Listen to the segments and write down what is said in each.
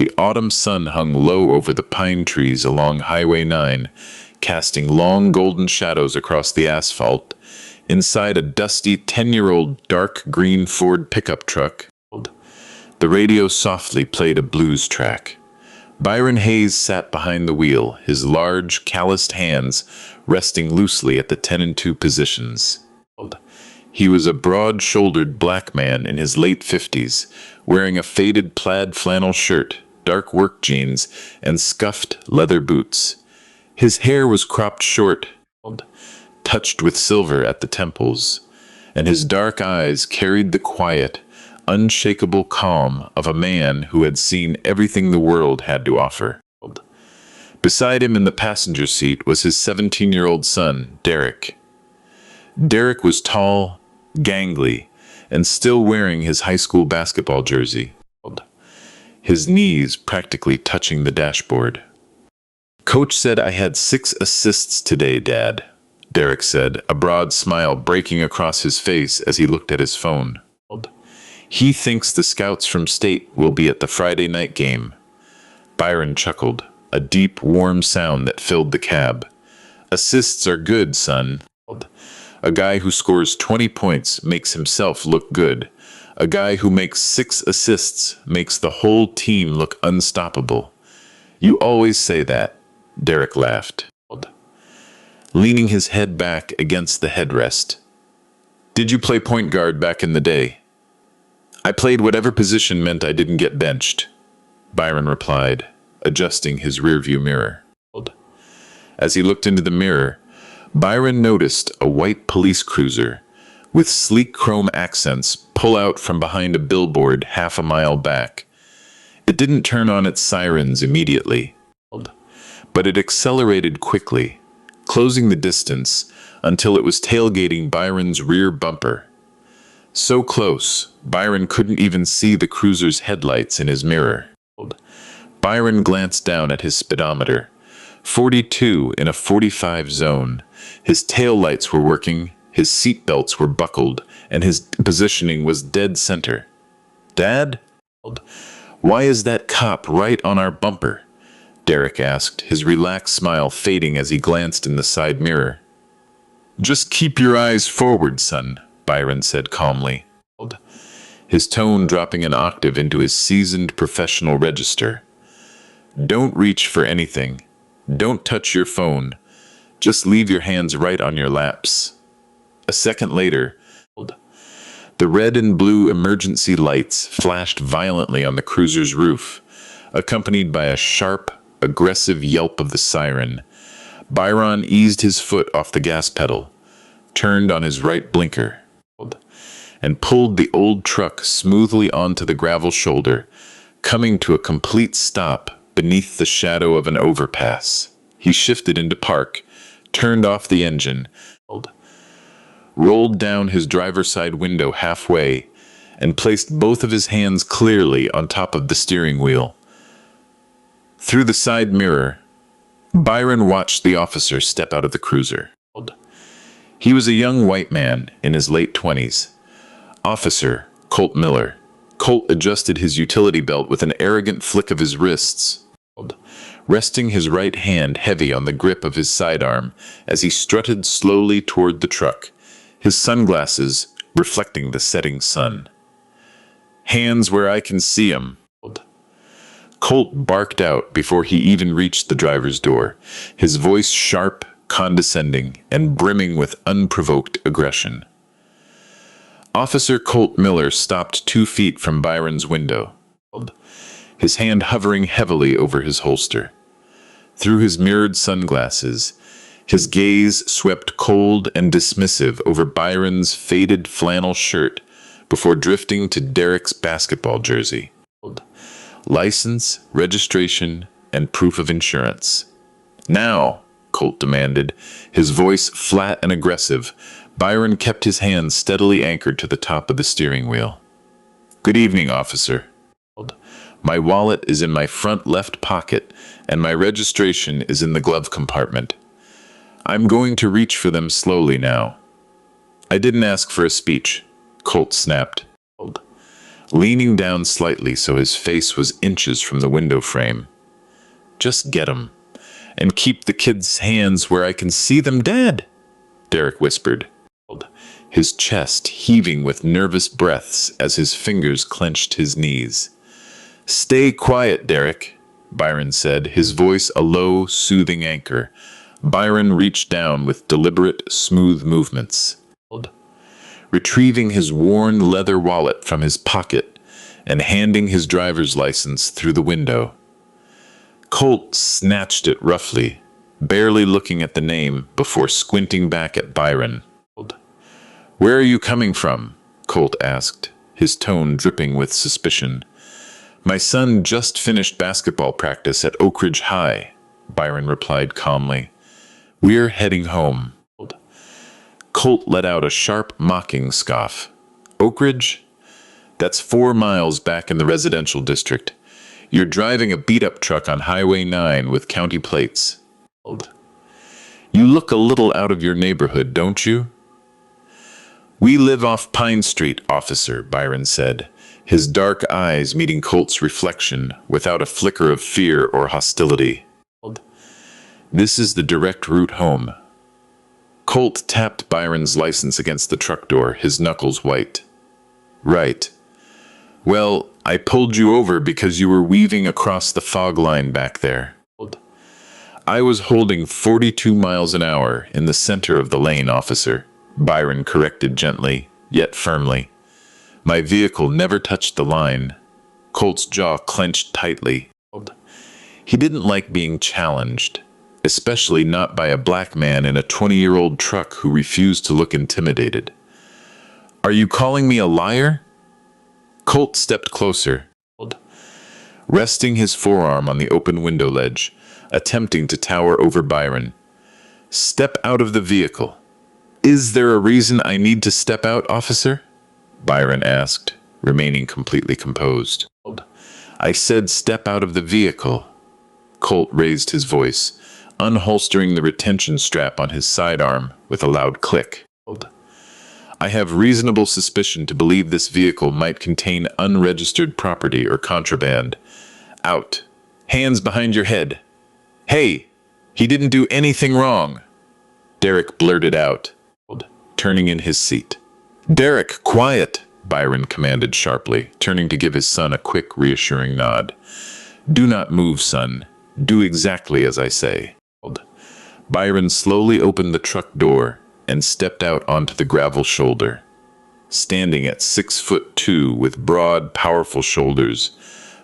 The autumn sun hung low over the pine trees along Highway 9, casting long golden shadows across the asphalt. Inside a dusty 10-year-old dark green Ford pickup truck, the radio softly played a blues track. Byron Hayes sat behind the wheel, his large, calloused hands resting loosely at the 10 and 2 positions. He was a broad-shouldered black man in his late 50s, wearing a faded plaid flannel shirt, dark work jeans, and scuffed leather boots. His hair was cropped short, touched with silver at the temples, and his dark eyes carried the quiet, unshakable calm of a man who had seen everything the world had to offer. Beside him in the passenger seat was his 17-year-old son, Derek. Derek was tall, gangly, and still wearing his high school basketball jersey, his knees practically touching the dashboard. "Coach said I had 6 assists today, Dad," Derek said, a broad smile breaking across his face as he looked at his phone. "He thinks the scouts from state will be at the Friday night game." Byron chuckled, a deep, warm sound that filled the cab. "Assists are good, son. A guy who scores 20 points makes himself look good. A guy who makes 6 assists makes the whole team look unstoppable. You always say that," Derek laughed, leaning his head back against the headrest. "Did you play point guard back in the day?" "I played whatever position meant I didn't get benched," Byron replied, adjusting his rearview mirror. As he looked into the mirror, Byron noticed a white police cruiser with sleek chrome accents pull out from behind a billboard half a mile back. It didn't turn on its sirens immediately, but it accelerated quickly, closing the distance until it was tailgating Byron's rear bumper. So close, Byron couldn't even see the cruiser's headlights in his mirror. Byron glanced down at his speedometer. 42 in a 45 zone. His taillights were working, his seatbelts were buckled, and his positioning was dead center. "Dad? Why is that cop right on our bumper?" Derek asked, his relaxed smile fading as he glanced in the side mirror. "Just keep your eyes forward, son," Byron said calmly, his tone dropping an octave into his seasoned professional register. "Don't reach for anything. Don't touch your phone. Just leave your hands right on your laps." A second later, the red and blue emergency lights flashed violently on the cruiser's roof, accompanied by a sharp, aggressive yelp of the siren. Byron eased his foot off the gas pedal, turned on his right blinker, and pulled the old truck smoothly onto the gravel shoulder, coming to a complete stop beneath the shadow of an overpass. He shifted into park, turned off the engine, rolled down his driver's side window halfway, and placed both of his hands clearly on top of the steering wheel. Through the side mirror, Byron watched the officer step out of the cruiser. He was a young white man in his late 20s. Officer Colt Miller. Colt adjusted his utility belt with an arrogant flick of his wrists, resting his right hand heavy on the grip of his sidearm as he strutted slowly toward the truck, his sunglasses reflecting the setting sun. "Hands where I can see 'em." Colt barked out before he even reached the driver's door, his voice sharp, condescending, and brimming with unprovoked aggression. Officer Colt Miller stopped 2 feet from Byron's window, his hand hovering heavily over his holster. Through his mirrored sunglasses, his gaze swept cold and dismissive over Byron's faded flannel shirt before drifting to Derek's basketball jersey. "License, registration, and proof of insurance." "Now," Colt demanded, his voice flat and aggressive. Byron kept his hands steadily anchored to the top of the steering wheel. "Good evening, officer. My wallet is in my front left pocket, and my registration is in the glove compartment. I'm going to reach for them slowly now." "I didn't ask for a speech," Colt snapped, leaning down slightly so his face was inches from the window frame. "Just get 'em, and keep the kids' hands where I can see them, Dad," Derek whispered, his chest heaving with nervous breaths as his fingers clenched his knees. "Stay quiet, Derek," Byron said, his voice a low, soothing anchor. Byron reached down with deliberate, smooth movements, retrieving his worn leather wallet from his pocket and handing his driver's license through the window. Colt snatched it roughly, barely looking at the name before squinting back at Byron. "Where are you coming from?" Colt asked, his tone dripping with suspicion. "My son just finished basketball practice at Oak Ridge High," Byron replied calmly. "We're heading home." Colt let out a sharp, mocking scoff. "Oak Ridge? That's 4 miles back in the residential district. You're driving a beat-up truck on Highway 9 with county plates. You look a little out of your neighborhood, don't you?" "We live off Pine Street, officer," Byron said, his dark eyes meeting Colt's reflection without a flicker of fear or hostility. "This is the direct route home." Colt tapped Byron's license against the truck door, his knuckles white. "Right. Well, I pulled you over because you were weaving across the fog line back there." "I was holding 42 miles an hour in the center of the lane, officer," Byron corrected gently, yet firmly. "My vehicle never touched the line." Colt's jaw clenched tightly. He didn't like being challenged, especially not by a black man in a 20-year-old truck who refused to look intimidated. "Are you calling me a liar?" Colt stepped closer, resting his forearm on the open window ledge, attempting to tower over Byron. "Step out of the vehicle." "Is there a reason I need to step out, officer?" Byron asked, remaining completely composed. "I said step out of the vehicle." Colt raised his voice, unholstering the retention strap on his sidearm with a loud click. "I have reasonable suspicion to believe this vehicle might contain unregistered property or contraband. Out. Hands behind your head." "Hey, he didn't do anything wrong," Derek blurted out, turning in his seat. "Derek, quiet," Byron commanded sharply, turning to give his son a quick, reassuring nod. "Do not move, son. Do exactly as I say." Byron slowly opened the truck door and stepped out onto the gravel shoulder. Standing at 6'2" with broad, powerful shoulders,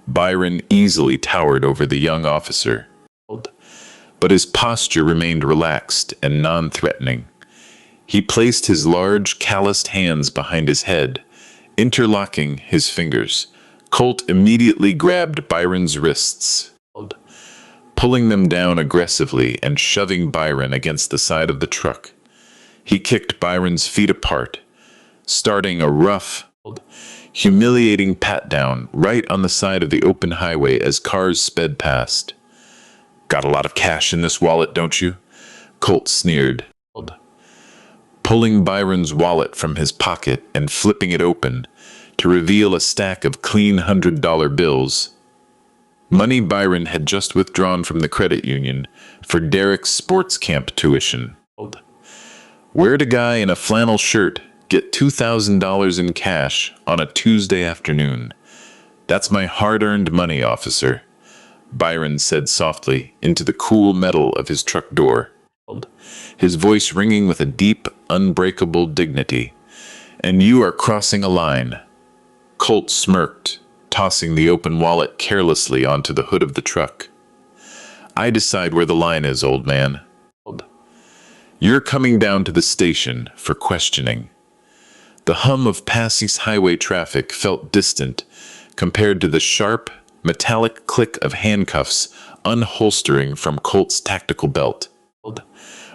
Byron easily towered over the young officer. But his posture remained relaxed and non-threatening. He placed his large, calloused hands behind his head, interlocking his fingers. Colt immediately grabbed Byron's wrists, pulling them down aggressively and shoving Byron against the side of the truck. He kicked Byron's feet apart, starting a rough, humiliating pat-down right on the side of the open highway as cars sped past. "Got a lot of cash in this wallet, don't you?" Colt sneered, pulling Byron's wallet from his pocket and flipping it open to reveal a stack of clean $100 bills. Money Byron had just withdrawn from the credit union for Derek's sports camp tuition. Where'd a guy in a flannel shirt get $2,000 in cash on a Tuesday afternoon? "That's my hard-earned money, officer," Byron said softly into the cool metal of his truck door, his voice ringing with a deep, unbreakable dignity. "And you are crossing a line." Colt smirked, tossing the open wallet carelessly onto the hood of the truck. "I decide where the line is, old man. You're coming down to the station for questioning." The hum of passing highway traffic felt distant compared to the sharp, metallic click of handcuffs unholstering from Colt's tactical belt.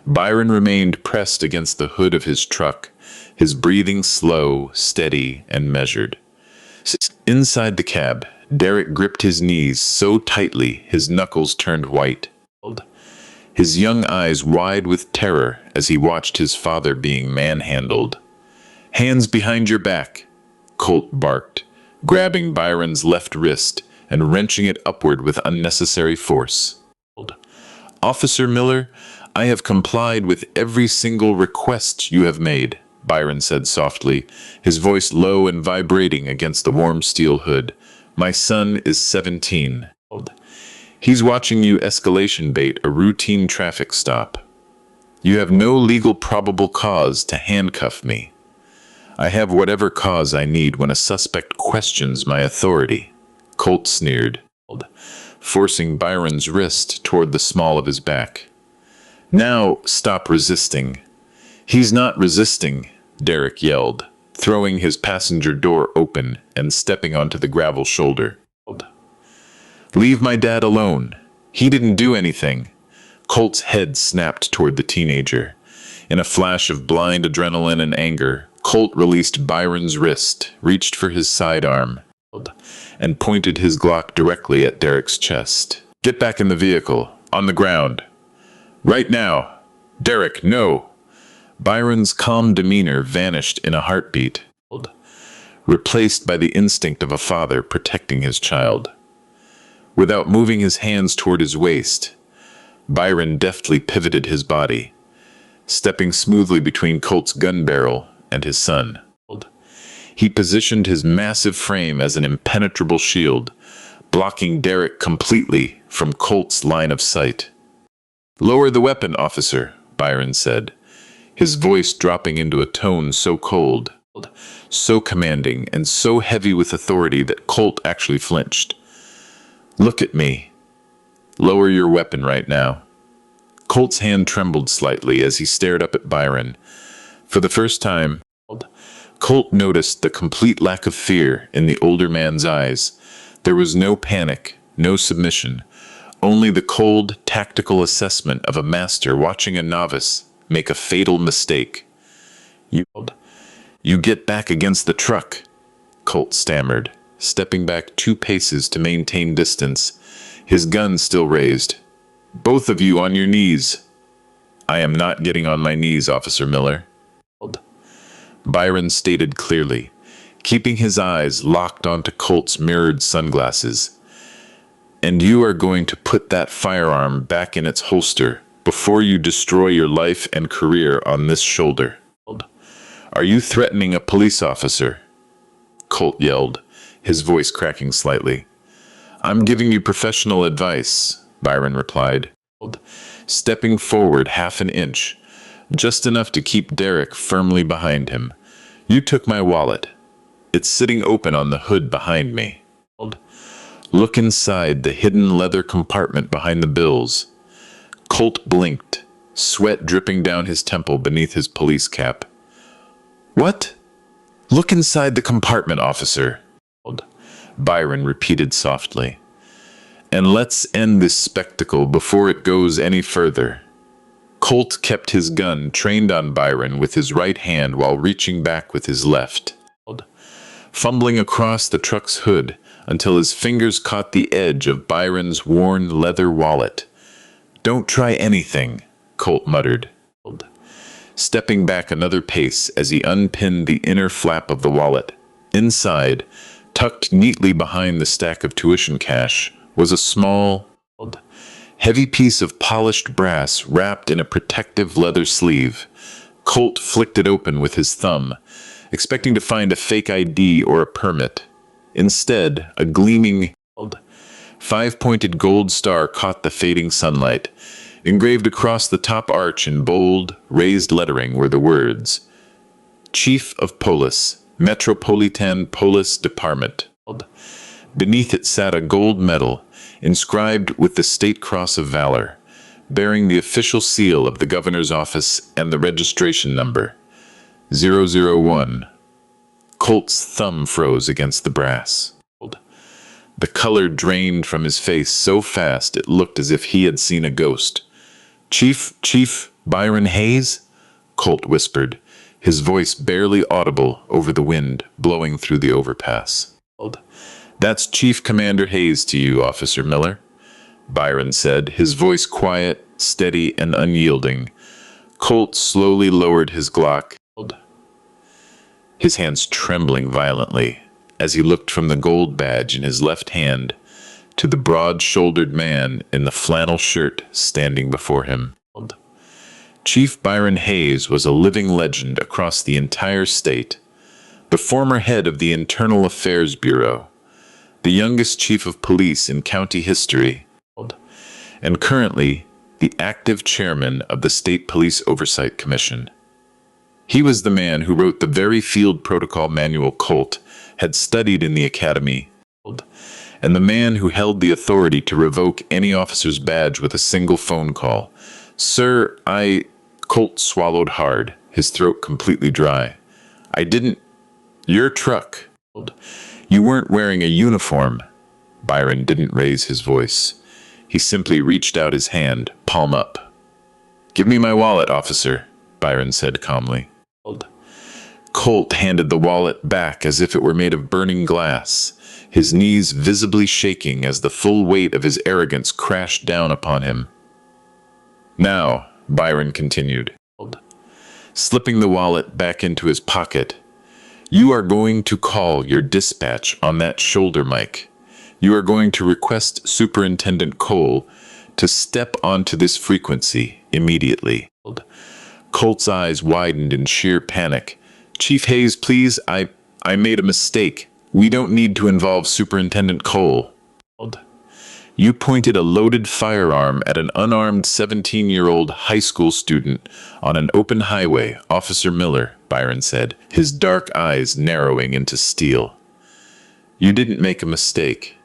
Byron remained pressed against the hood of his truck, his breathing slow, steady, and measured. Inside the cab, Derek gripped his knees so tightly his knuckles turned white, his young eyes wide with terror as he watched his father being manhandled. "Hands behind your back," Colt barked, grabbing Byron's left wrist and wrenching it upward with unnecessary force. "Officer Miller, I have complied with every single request you have made," Byron said softly, his voice low and vibrating against the warm steel hood. "My son is 17. He's watching you escalation bait a routine traffic stop. You have no legal probable cause to handcuff me. I have whatever cause I need when a suspect questions my authority," Colt sneered, forcing Byron's wrist toward the small of his back. "Now stop resisting." "He's not resisting," Derek yelled, throwing his passenger door open and stepping onto the gravel shoulder. "Leave my dad alone. He didn't do anything." Colt's head snapped toward the teenager. In a flash of blind adrenaline and anger, Colt released Byron's wrist, reached for his sidearm, and pointed his Glock directly at Derek's chest. "Get back in the vehicle, on the ground. Right now. Derek, no." Byron's calm demeanor vanished in a heartbeat, replaced by the instinct of a father protecting his child. Without moving his hands toward his waist, Byron deftly pivoted his body, stepping smoothly between Colt's gun barrel and his son. He positioned his massive frame as an impenetrable shield, blocking Derek completely from Colt's line of sight. "Lower the weapon, officer," Byron said, his voice dropping into a tone so cold, so commanding, and so heavy with authority that Colt actually flinched. "Look at me. Lower your weapon right now." Colt's hand trembled slightly as he stared up at Byron. For the first time, Colt noticed the complete lack of fear in the older man's eyes. There was no panic, no submission, only the cold, tactical assessment of a master watching a novice make a fatal mistake. You get back against the truck," Colt stammered, stepping back 2 paces to maintain distance, his gun still raised. "Both of you on your knees." "I am not getting on my knees, Officer Miller," Byron stated clearly, keeping his eyes locked onto Colt's mirrored sunglasses. "And you are going to put that firearm back in its holster before you destroy your life and career on this shoulder." "Are you threatening a police officer?" Colt yelled, his voice cracking slightly. "I'm giving you professional advice," Byron replied, stepping forward half an inch, just enough to keep Derek firmly behind him. "You took my wallet. It's sitting open on the hood behind me. Look inside the hidden leather compartment behind the bills." Colt blinked, sweat dripping down his temple beneath his police cap. "What?" "Look inside the compartment, officer," Byron repeated softly. "And let's end this spectacle before it goes any further." Colt kept his gun trained on Byron with his right hand while reaching back with his left, fumbling across the truck's hood until his fingers caught the edge of Byron's worn leather wallet. "Don't try anything," Colt muttered, stepping back another pace as he unpinned the inner flap of the wallet. Inside, tucked neatly behind the stack of tuition cash, was a small, heavy piece of polished brass wrapped in a protective leather sleeve. Colt flicked it open with his thumb, expecting to find a fake ID or a permit. Instead, a gleaming, 5-pointed gold star caught the fading sunlight. Engraved across the top arch in bold, raised lettering were the words, "Chief of Police, Metropolitan Police Department." Beneath it sat a gold medal, inscribed with the State Cross of Valor, bearing the official seal of the governor's office and the registration number, 001. Colt's thumb froze against the brass. The color drained from his face so fast it looked as if he had seen a ghost. Chief Byron Hayes?" Colt whispered, his voice barely audible over the wind blowing through the overpass. "That's Chief Commander Hayes to you, Officer Miller," Byron said, his voice quiet, steady, and unyielding. Colt slowly lowered his Glock, his hands trembling violently, as he looked from the gold badge in his left hand to the broad-shouldered man in the flannel shirt standing before him. Chief Byron Hayes was a living legend across the entire state, the former head of the Internal Affairs Bureau, the youngest chief of police in county history, and currently the active chairman of the State Police Oversight Commission. He was the man who wrote the very field protocol manual Colt had studied in the academy, and the man who held the authority to revoke any officer's badge with a single phone call. "Sir, Colt swallowed hard, his throat completely dry. "I didn't—" "Your truck. You weren't wearing a uniform." Byron didn't raise his voice. He simply reached out his hand, palm up. "Give me my wallet, officer," Byron said calmly. Colt handed the wallet back as if it were made of burning glass, his knees visibly shaking as the full weight of his arrogance crashed down upon him. "Now," Byron continued, slipping the wallet back into his pocket, "you are going to call your dispatch on that shoulder mic. You are going to request Superintendent Cole to step onto this frequency immediately." Colt's eyes widened in sheer panic. "Chief Hayes, please, I made a mistake. We don't need to involve Superintendent Cole." "You pointed a loaded firearm at an unarmed 17-year-old high school student on an open highway, Officer Miller," Byron said, his dark eyes narrowing into steel. "You didn't make a mistake.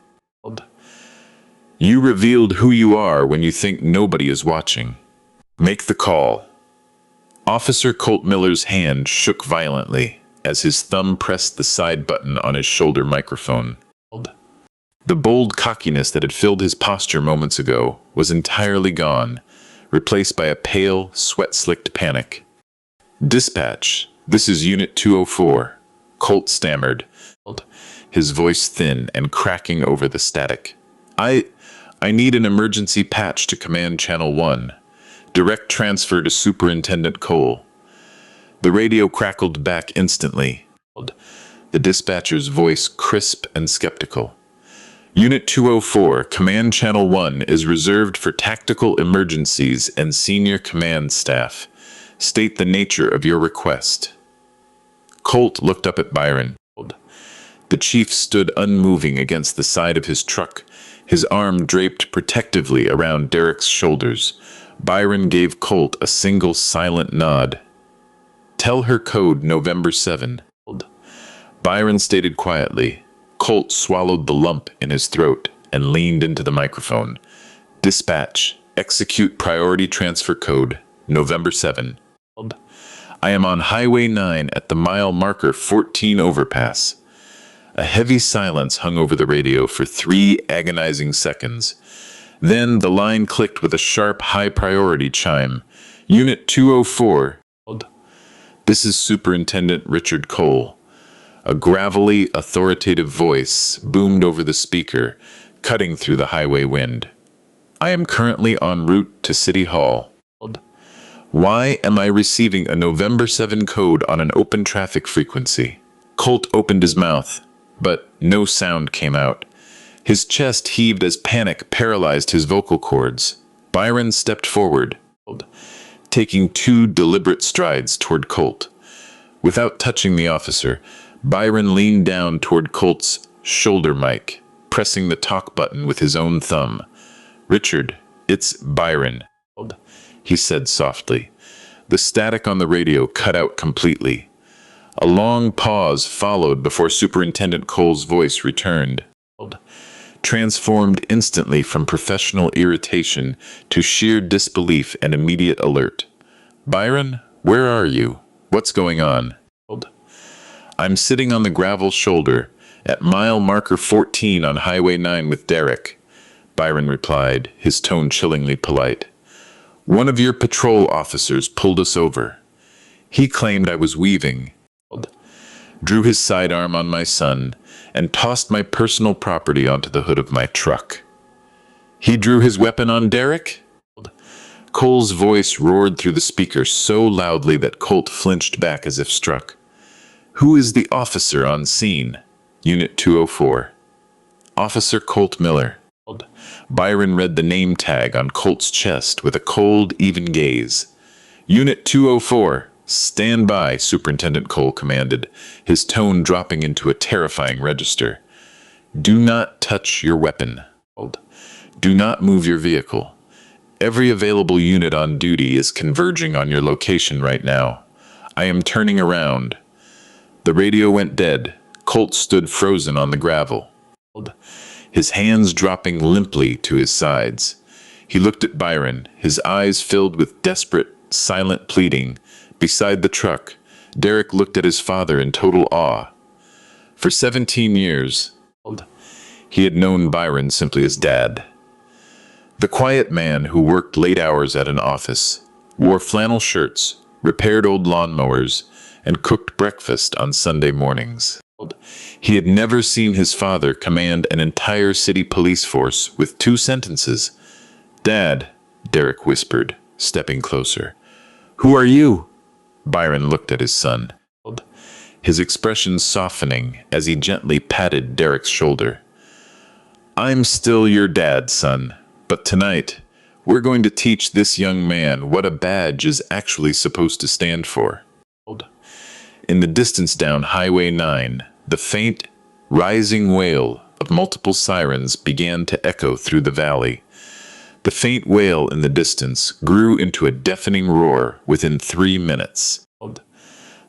You revealed who you are when you think nobody is watching. Make the call." Officer Colt Miller's hand shook violently as his thumb pressed the side button on his shoulder microphone. The bold cockiness that had filled his posture moments ago was entirely gone, replaced by a pale, sweat-slicked panic. "Dispatch, this is Unit 204, Colt stammered, his voice thin and cracking over the static. I need an emergency patch to Command Channel 1. Direct transfer to Superintendent Cole." The radio crackled back instantly, the dispatcher's voice crisp and skeptical. "Unit 204, Command Channel 1 is reserved for tactical emergencies and senior command staff. State the nature of your request." Colt looked up at Byron. The chief stood unmoving against the side of his truck, his arm draped protectively around Derek's shoulders. Byron gave Colt a single silent nod. "Tell her code November 7. Byron stated quietly. Colt swallowed the lump in his throat and leaned into the microphone. "Dispatch, execute priority transfer code, November 7. I am on Highway 9 at the mile marker 14 overpass." A heavy silence hung over the radio for 3 agonizing seconds. Then the line clicked with a sharp, high-priority chime. "Unit 204. This is Superintendent Richard Cole." A gravelly, authoritative voice boomed over the speaker, cutting through the highway wind. "I am currently en route to City Hall. Why am I receiving a November 7 code on an open traffic frequency?" Colt opened his mouth, but no sound came out. His chest heaved as panic paralyzed his vocal cords. Byron stepped forward, taking 2 deliberate strides toward Colt. Without touching the officer, Byron leaned down toward Colt's shoulder mic, pressing the talk button with his own thumb. "Richard, it's Byron," he said softly. The static on the radio cut out completely. A long pause followed before Superintendent Cole's voice returned, transformed instantly from professional irritation to sheer disbelief and immediate alert. "Byron, where are you? What's going on?" "I'm sitting on the gravel shoulder at mile marker 14 on Highway 9 with Derek," Byron replied, his tone chillingly polite. "One of your patrol officers pulled us over. He claimed I was weaving, drew his sidearm on my son, and tossed my personal property onto the hood of my truck." "He drew his weapon on Derek?" Cole's voice roared through the speaker so loudly that Colt flinched back as if struck. "Who is the officer on scene?" Unit 204. Officer Colt Miller. Byron read the name tag on Colt's chest with a cold, even gaze. Unit 204. Stand by, Superintendent Cole commanded, his tone dropping into a terrifying register. Do not touch your weapon. Do not move your vehicle. Every available unit on duty is converging on your location right now. I am turning around. The radio went dead. Colt stood frozen on the gravel, his hands dropping limply to his sides. He looked at Byron, his eyes filled with desperate, silent pleading. Beside the truck, Derek looked at his father in total awe. For 17 years, he had known Byron simply as Dad. The quiet man who worked late hours at an office, wore flannel shirts, repaired old lawnmowers, and cooked breakfast on Sunday mornings. He had never seen his father command an entire city police force with 2 sentences. Dad, Derek whispered, stepping closer. Who are you? Byron looked at his son, his expression softening as he gently patted Derek's shoulder. I'm still your dad, son, but tonight, we're going to teach this young man what a badge is actually supposed to stand for. In the distance down Highway 9, the faint, rising wail of multiple sirens began to echo through the valley. The faint wail in the distance grew into a deafening roar within 3 minutes.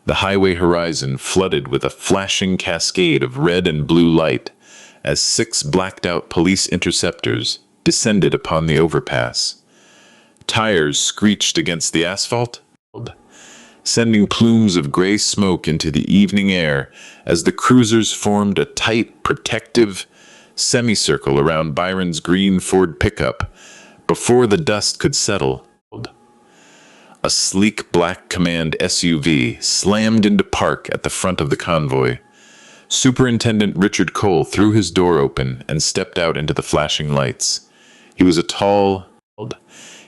The highway horizon flooded with a flashing cascade of red and blue light as 6 blacked-out police interceptors descended upon the overpass. Tires screeched against the asphalt, sending plumes of gray smoke into the evening air as the cruisers formed a tight, protective semicircle around Byron's green Ford pickup. Before the dust could settle, a sleek black command SUV slammed into park at the front of the convoy. Superintendent Richard Cole threw his door open and stepped out into the flashing lights. He was a tall,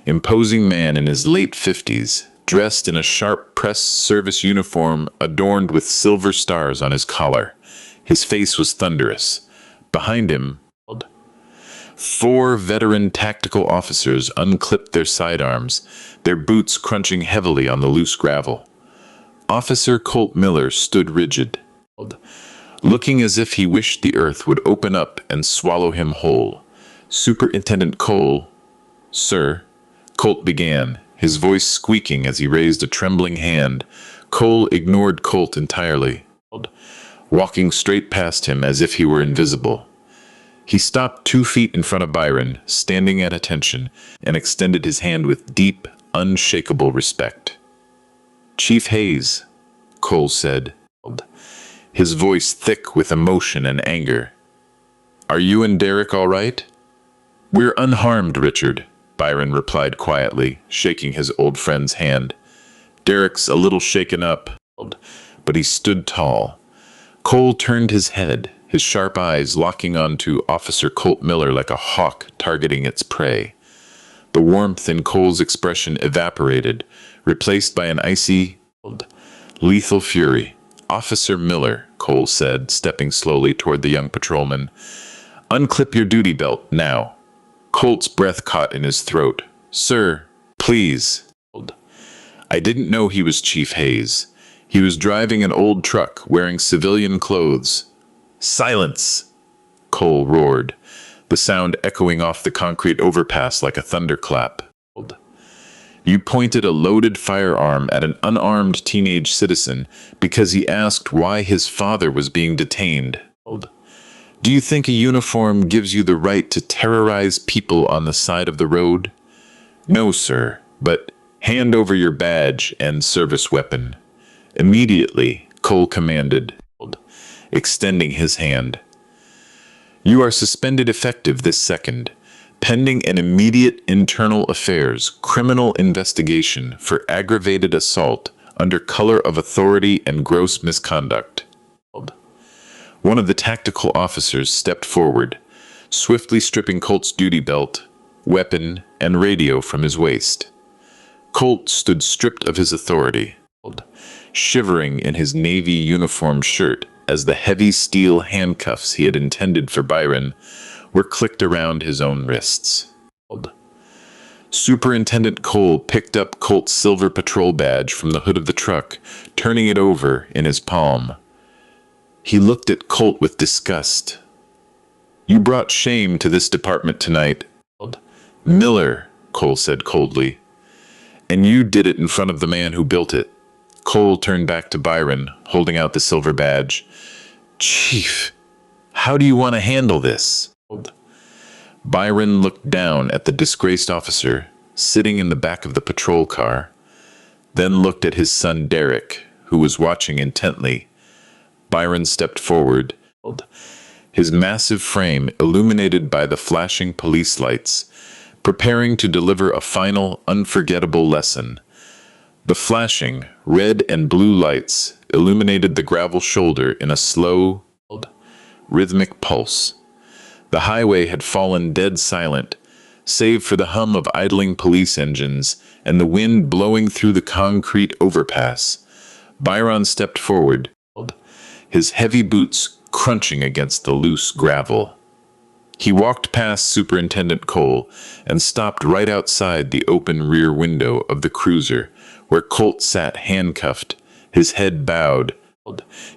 imposing man in his late 50s, dressed in a sharp press service uniform adorned with silver stars on his collar. His face was thunderous. Behind him, 4 veteran tactical officers unclipped their sidearms, their boots crunching heavily on the loose gravel. Officer Colt Miller stood rigid, looking as if he wished the earth would open up and swallow him whole. Superintendent Cole, sir, Colt began, his voice squeaking as he raised a trembling hand. Cole ignored Colt entirely, walking straight past him as if he were invisible. He stopped 2 feet in front of Byron, standing at attention, and extended his hand with deep, unshakable respect. Chief Hayes, Cole said, his voice thick with emotion and anger. Are you and Derek all right? We're unharmed, Richard, Byron replied quietly, shaking his old friend's hand. Derek's a little shaken up, but he stood tall. Cole turned his head, his sharp eyes locking onto Officer Colt Miller like a hawk targeting its prey. The warmth in Cole's expression evaporated, replaced by an icy, lethal fury. Officer Miller, Cole said, stepping slowly toward the young patrolman. Unclip your duty belt, now. Colt's breath caught in his throat. Sir, please. I didn't know he was Chief Hayes. He was driving an old truck, wearing civilian clothes. Silence! Cole roared, the sound echoing off the concrete overpass like a thunderclap. You pointed a loaded firearm at an unarmed teenage citizen because he asked why his father was being detained. Do you think a uniform gives you the right to terrorize people on the side of the road? No, sir, but hand over your badge and service weapon. Immediately, Cole commanded, extending his hand. You are suspended effective this second, pending an immediate internal affairs criminal investigation for aggravated assault under color of authority and gross misconduct. One of the tactical officers stepped forward, swiftly stripping Colt's duty belt, weapon, and radio from his waist. Colt stood stripped of his authority, shivering in his navy uniform shirt as the heavy steel handcuffs he had intended for Byron were clicked around his own wrists. Superintendent Cole picked up Colt's silver patrol badge from the hood of the truck, turning it over in his palm. He looked at Colt with disgust. "You brought shame to this department tonight." "Miller," Cole said coldly. "And you did it in front of the man who built it." Cole turned back to Byron, holding out the silver badge. "Chief, how do you want to handle this?" Byron looked down at the disgraced officer sitting in the back of the patrol car, then looked at his son Derek, who was watching intently. Byron stepped forward, his massive frame illuminated by the flashing police lights, preparing to deliver a final, unforgettable lesson. The flashing red and blue lights illuminated the gravel shoulder in a slow, rhythmic pulse. The highway had fallen dead silent, save for the hum of idling police engines and the wind blowing through the concrete overpass. Byron stepped forward, his heavy boots crunching against the loose gravel. He walked past Superintendent Cole and stopped right outside the open rear window of the cruiser, where Colt sat handcuffed, his head bowed,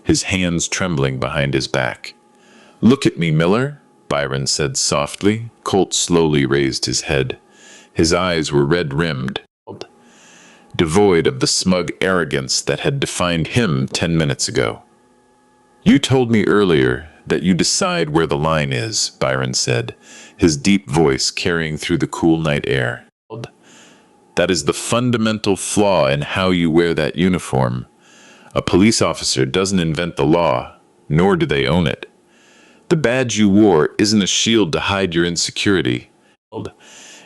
his hands trembling behind his back. "Look at me, Miller," Byron said softly. Colt slowly raised his head. His eyes were red-rimmed, devoid of the smug arrogance that had defined him 10 minutes ago. "You told me earlier that you decide where the line is," Byron said, his deep voice carrying through the cool night air. "That is the fundamental flaw in how you wear that uniform. A police officer doesn't invent the law, nor do they own it. The badge you wore isn't a shield to hide your insecurity,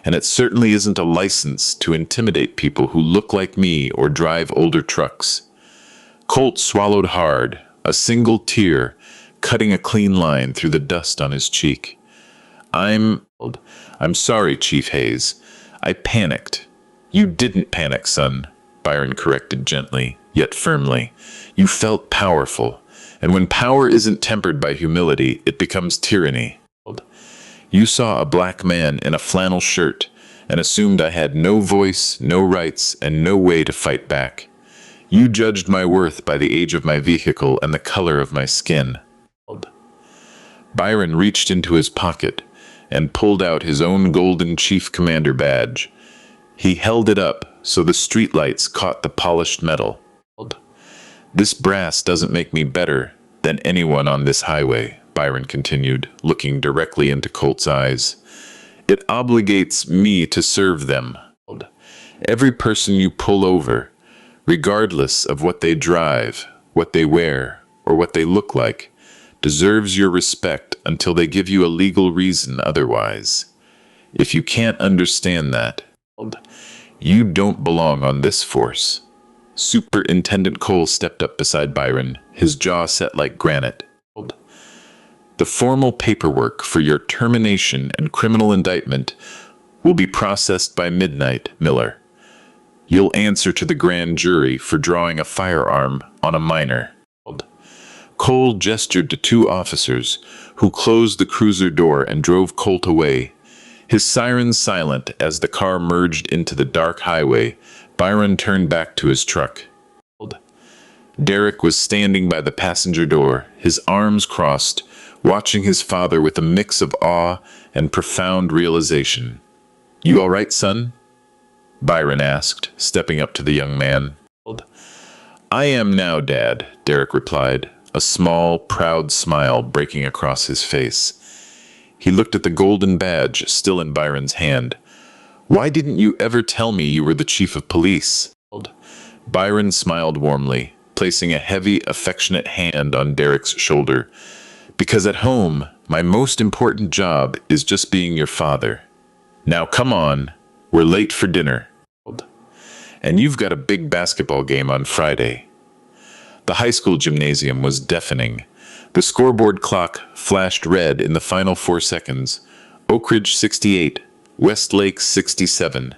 and it certainly isn't a license to intimidate people who look like me or drive older trucks." Colt swallowed hard, a single tear cutting a clean line through the dust on his cheek. I'm sorry, Chief Hayes. I panicked." "You didn't panic, son," Byron corrected gently, yet firmly. "You felt powerful. And when power isn't tempered by humility, it becomes tyranny. You saw a black man in a flannel shirt and assumed I had no voice, no rights, and no way to fight back. You judged my worth by the age of my vehicle and the color of my skin." Byron reached into his pocket and pulled out his own golden Chief Commander badge. He held it up so the streetlights caught the polished metal. "This brass doesn't make me better than anyone on this highway," Byron continued, looking directly into Colt's eyes. "It obligates me to serve them. Every person you pull over, regardless of what they drive, what they wear, or what they look like, deserves your respect until they give you a legal reason otherwise. If you can't understand that, you don't belong on this force." Superintendent Cole stepped up beside Byron, his jaw set like granite. "The formal paperwork for your termination and criminal indictment will be processed by midnight, Miller. You'll answer to the grand jury for drawing a firearm on a minor." Cole gestured to two officers, who closed the cruiser door and drove Colt away. His sirens silent as the car merged into the dark highway, Byron turned back to his truck. Derek was standing by the passenger door, his arms crossed, watching his father with a mix of awe and profound realization. "You all right, son?" Byron asked, stepping up to the young man. "I am now, Dad," Derek replied, a small, proud smile breaking across his face. He looked at the golden badge still in Byron's hand. "Why didn't you ever tell me you were the chief of police?" Byron smiled warmly, placing a heavy, affectionate hand on Derek's shoulder. "Because at home, my most important job is just being your father. Now come on, we're late for dinner. And you've got a big basketball game on Friday." The high school gymnasium was deafening. The scoreboard clock flashed red in the final 4 seconds. Oak Ridge 68, Westlake 67.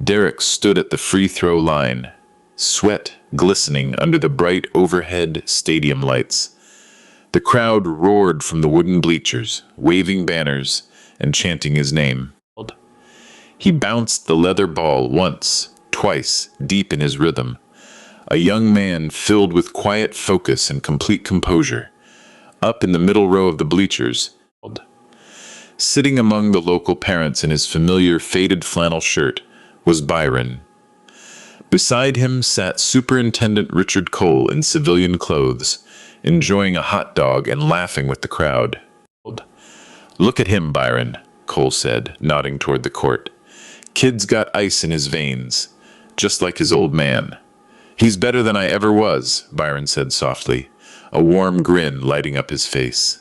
Derek stood at the free throw line, sweat glistening under the bright overhead stadium lights. The crowd roared from the wooden bleachers, waving banners and chanting his name. He bounced the leather ball once, twice, deep in his rhythm. A young man filled with quiet focus and complete composure. Up in the middle row of the bleachers, sitting among the local parents in his familiar faded flannel shirt, was Byron. Beside him sat Superintendent Richard Cole in civilian clothes, enjoying a hot dog and laughing with the crowd. "Look at him, Byron," Cole said, nodding toward the court. "Kid's got ice in his veins, just like his old man." "He's better than I ever was," Byron said softly, a warm grin lighting up his face.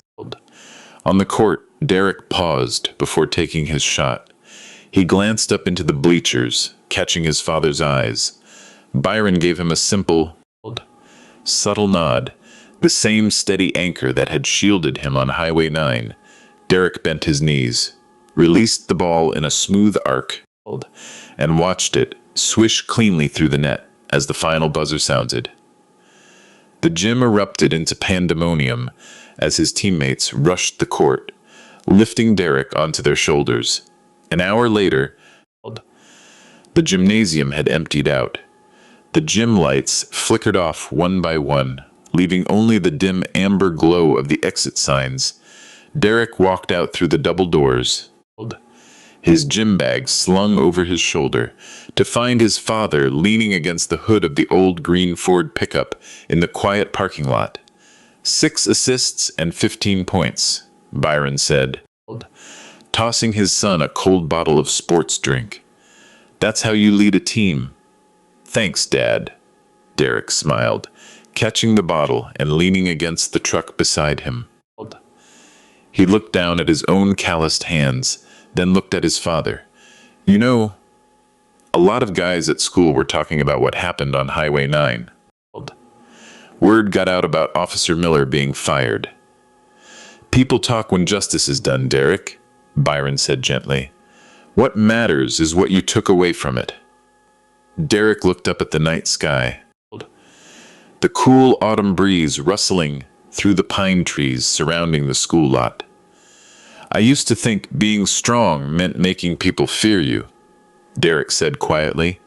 On the court, Derek paused before taking his shot. He glanced up into the bleachers, catching his father's eyes. Byron gave him a simple, subtle nod, the same steady anchor that had shielded him on Highway 9. Derek bent his knees, released the ball in a smooth arc, and watched it swish cleanly through the net as the final buzzer sounded. The gym erupted into pandemonium as his teammates rushed the court, lifting Derek onto their shoulders. An hour later, the gymnasium had emptied out. The gym lights flickered off one by one, leaving only the dim amber glow of the exit signs. Derek walked out through the double doors, his gym bag slung over his shoulder, to find his father leaning against the hood of the old green Ford pickup in the quiet parking lot. 6 assists and 15 points, Byron said, tossing his son a cold bottle of sports drink. "That's how you lead a team." "Thanks, Dad," Derek smiled, catching the bottle and leaning against the truck beside him. He looked down at his own calloused hands, then looked at his father. "You know, a lot of guys at school were talking about what happened on Highway 9. Word got out about Officer Miller being fired." "People talk when justice is done, Derek," Byron said gently. "What matters is what you took away from it." Derek looked up at the night sky. The cool autumn breeze rustling through the pine trees surrounding the school lot. "I used to think being strong meant making people fear you," Derek said quietly.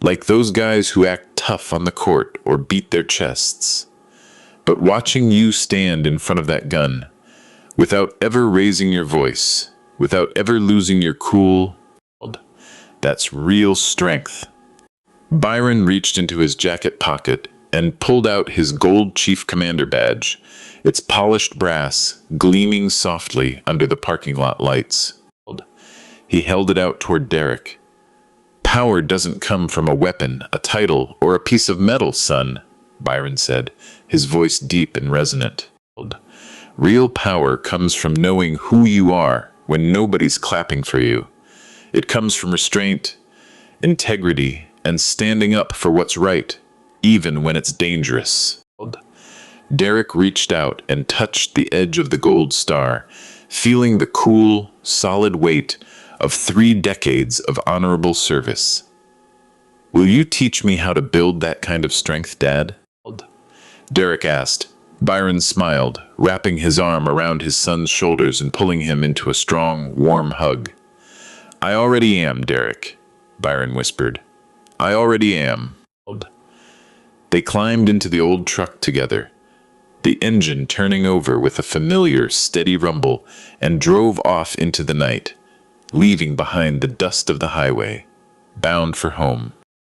"Like those guys who act tough on the court or beat their chests. But watching you stand in front of that gun, without ever raising your voice, without ever losing your cool, that's real strength." Byron reached into his jacket pocket and pulled out his gold Chief Commander badge, its polished brass gleaming softly under the parking lot lights. He held it out toward Derek. "Power doesn't come from a weapon, a title, or a piece of metal, son," Byron said, his voice deep and resonant. "Real power comes from knowing who you are when nobody's clapping for you. It comes from restraint, integrity, and standing up for what's right, even when it's dangerous." Derek reached out and touched the edge of the gold star, feeling the cool, solid weight of 3 decades of honorable service. "Will you teach me how to build that kind of strength, Dad?" Derek asked. Byron smiled, wrapping his arm around his son's shoulders and pulling him into a strong, warm hug. "I already am, Derek," Byron whispered. "I already am." They climbed into the old truck together, the engine turning over with a familiar, steady rumble, and drove off into the night, leaving behind the dust of the highway, bound for home.